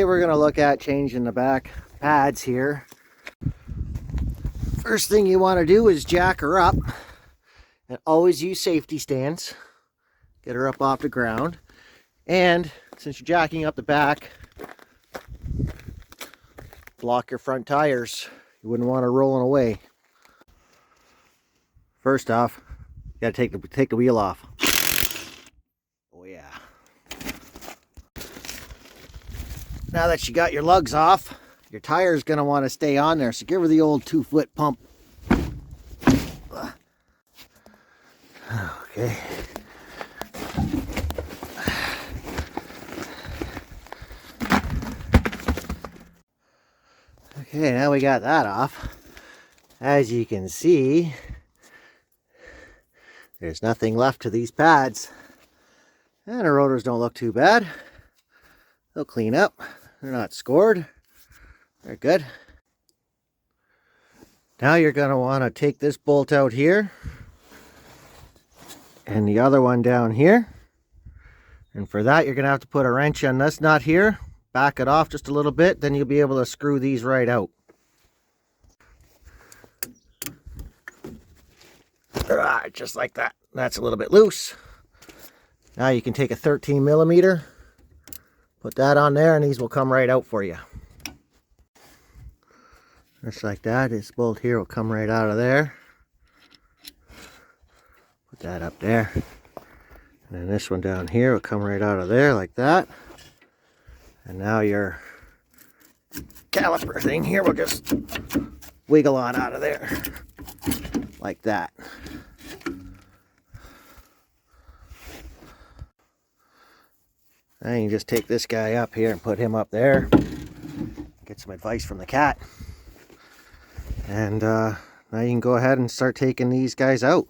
we're going to look at changing the back pads here. First thing you want to do is jack her up, and always use safety stands. Get her up off the ground, and since you're jacking up the back, block your front tires. You wouldn't want her rolling away. First off, you got to take the wheel off. Oh yeah. Now that you got your lugs off, your tire is going to want to stay on there, so give her the old 2-foot pump. Okay. Okay, now we got that off. As you can see, there's nothing left to these pads. And the rotors don't look too bad. They'll clean up. They're not scored. They're good. Now you're going to want to take this bolt out here and the other one down here. And for that, you're going to have to put a wrench on this nut here. Back it off just a little bit, then you'll be able to screw these right out. Just like that. That's a little bit loose. Now you can take a 13mm, put that on there, and these will come right out for you. Just like that. This bolt here will come right out of there. Put that up there. And then this one down here will come right out of there like that. And now your caliper thing here will just wiggle on out of there like that. Then you just take this guy up here and put him up there. Get some advice from the cat. And now you can go ahead and start taking these guys out.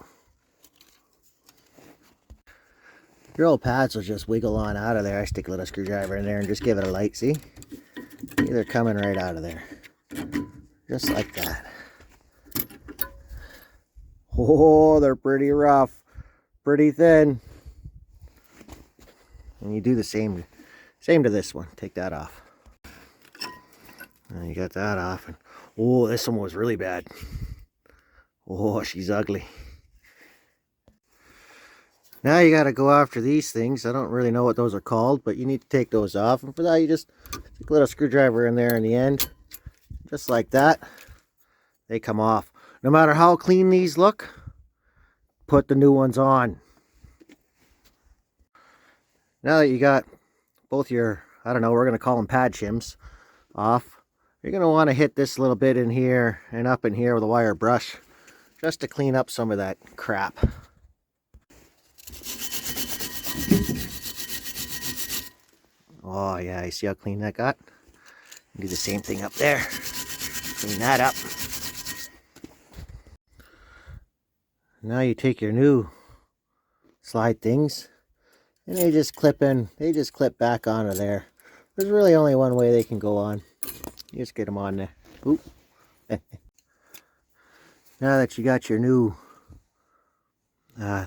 Your old pads will just wiggle on out of there. I stick a little screwdriver in there and just give it a light, see? They're coming right out of there. Just like that. Oh, they're pretty rough. Pretty thin. And you do the same to this one. Take that off. And you got that off. And oh, this one was really bad. Oh, she's ugly. Now you got to go after these things. I don't really know what those are called, but you need to take those off. And for that, you just stick a little screwdriver in there in the end. Just like that. They come off. No matter how clean these look, put the new ones on. Now that you got both your, I don't know, we're going to call them pad shims off, you're going to want to hit this little bit in here and up in here with a wire brush just to clean up some of that crap. Oh yeah, you see how clean that got? Do the same thing up there. Clean that up. Now you take your new slide things and they just clip in, they just clip back onto there. There's really only one way they can go on. You just get them on there. Oop. Now that you got your new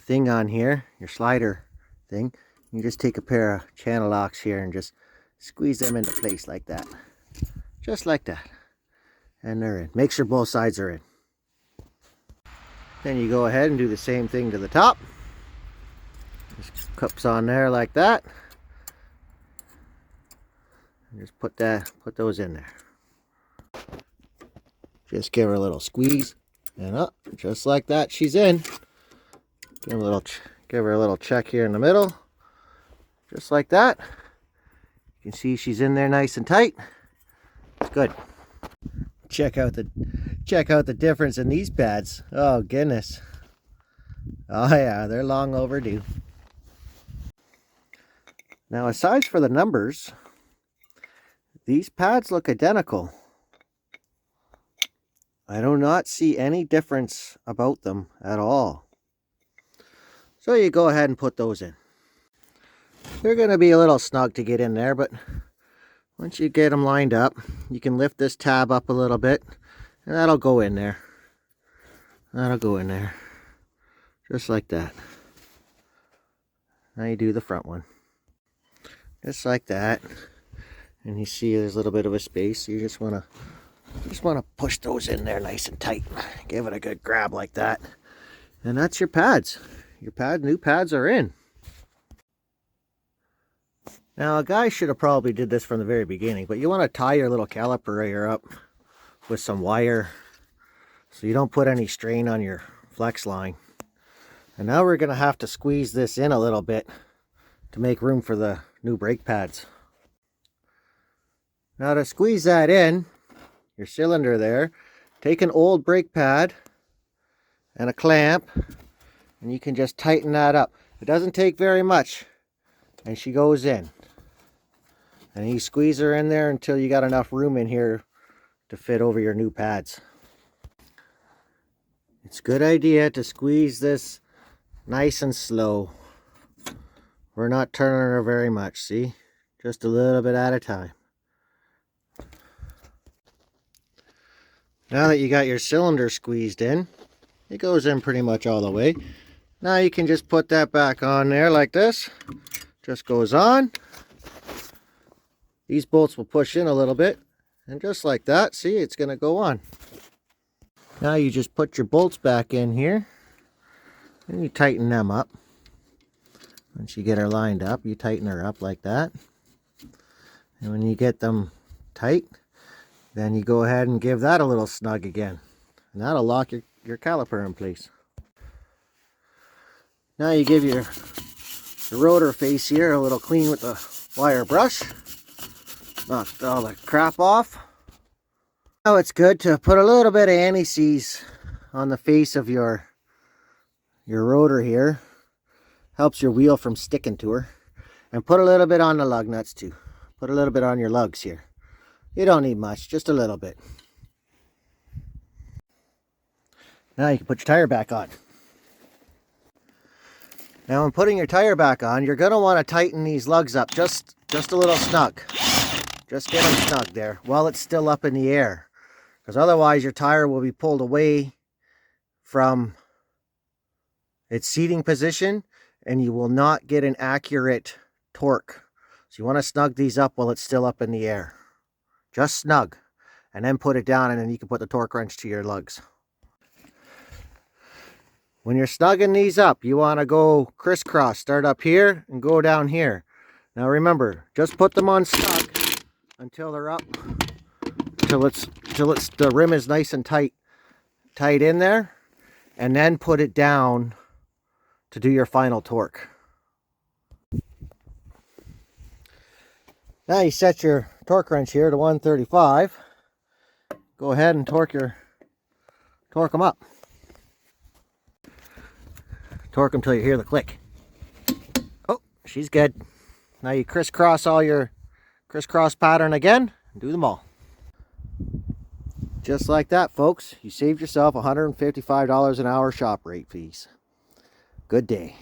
thing on here, your slider thing, you just take a pair of channel locks here and just squeeze them into place like that. Just like that. And they're in. Make sure both sides are in. Then you go ahead and do the same thing to the top. Just cups on there like that. And just put those in there. Just give her a little squeeze. And up, just like that, she's in. Give her a little check here in the middle. Just like that. You can see she's in there nice and tight. It's good. Check out the difference in these pads. Oh goodness. Oh yeah, they're long overdue. Now aside for the numbers, these pads look identical. I do not see any difference about them at all. So you go ahead and put those in. They're going to be a little snug to get in there, but once you get them lined up, you can lift this tab up a little bit, and that'll go in there. That'll go in there. Just like that. Now you do the front one. Just like that. And you see there's a little bit of a space. So you just want to push those in there nice and tight. Give it a good grab like that. And that's your pads. Your new pads are in. Now a guy should have probably did this from the very beginning, but you want to tie your little caliper up with some wire so you don't put any strain on your flex line. And now we're going to have to squeeze this in a little bit to make room for the new brake pads. Now to squeeze that in, your cylinder there, take an old brake pad and a clamp, and you can just tighten that up. It doesn't take very much, and she goes in. And you squeeze her in there until you got enough room in here to fit over your new pads. It's a good idea to squeeze this nice and slow. We're not turning her very much, see? Just a little bit at a time. Now that you got your cylinder squeezed in, it goes in pretty much all the way. Now you can just put that back on there like this. Just goes on. These bolts will push in a little bit. And just like that, see, it's going to go on. Now you just put your bolts back in here. And you tighten them up. Once you get her lined up, you tighten her up like that. And when you get them tight, then you go ahead and give that a little snug again. And that'll lock your caliper in place. Now you give your rotor face here a little clean with the wire brush. Knock all the crap off. Now it's good to put a little bit of anti-seize on the face of your rotor here. Helps your wheel from sticking to her. And put a little bit on the lug nuts too. Put a little bit on your lugs here. You don't need much, just a little bit. Now you can put your tire back on. Now when putting your tire back on, you're going to want to tighten these lugs up just a little snug. Just get them snug there while it's still up in the air. Because otherwise your tire will be pulled away from its seating position and you will not get an accurate torque. So you want to snug these up while it's still up in the air. Just snug. And then put it down and then you can put the torque wrench to your lugs. When you're snugging these up, you want to go crisscross. Start up here and go down here. Now remember, just put them on snug until they're up. Till the rim is nice and tight in there. And then put it down to do your final torque. Now you set your torque wrench here to 135. Go ahead and torque them up. Torque them till you hear the click. Oh, she's good. Now you crisscross all your crisscross pattern again and do them all. Just like that, folks. You saved yourself $155 an hour shop rate fees. Good day.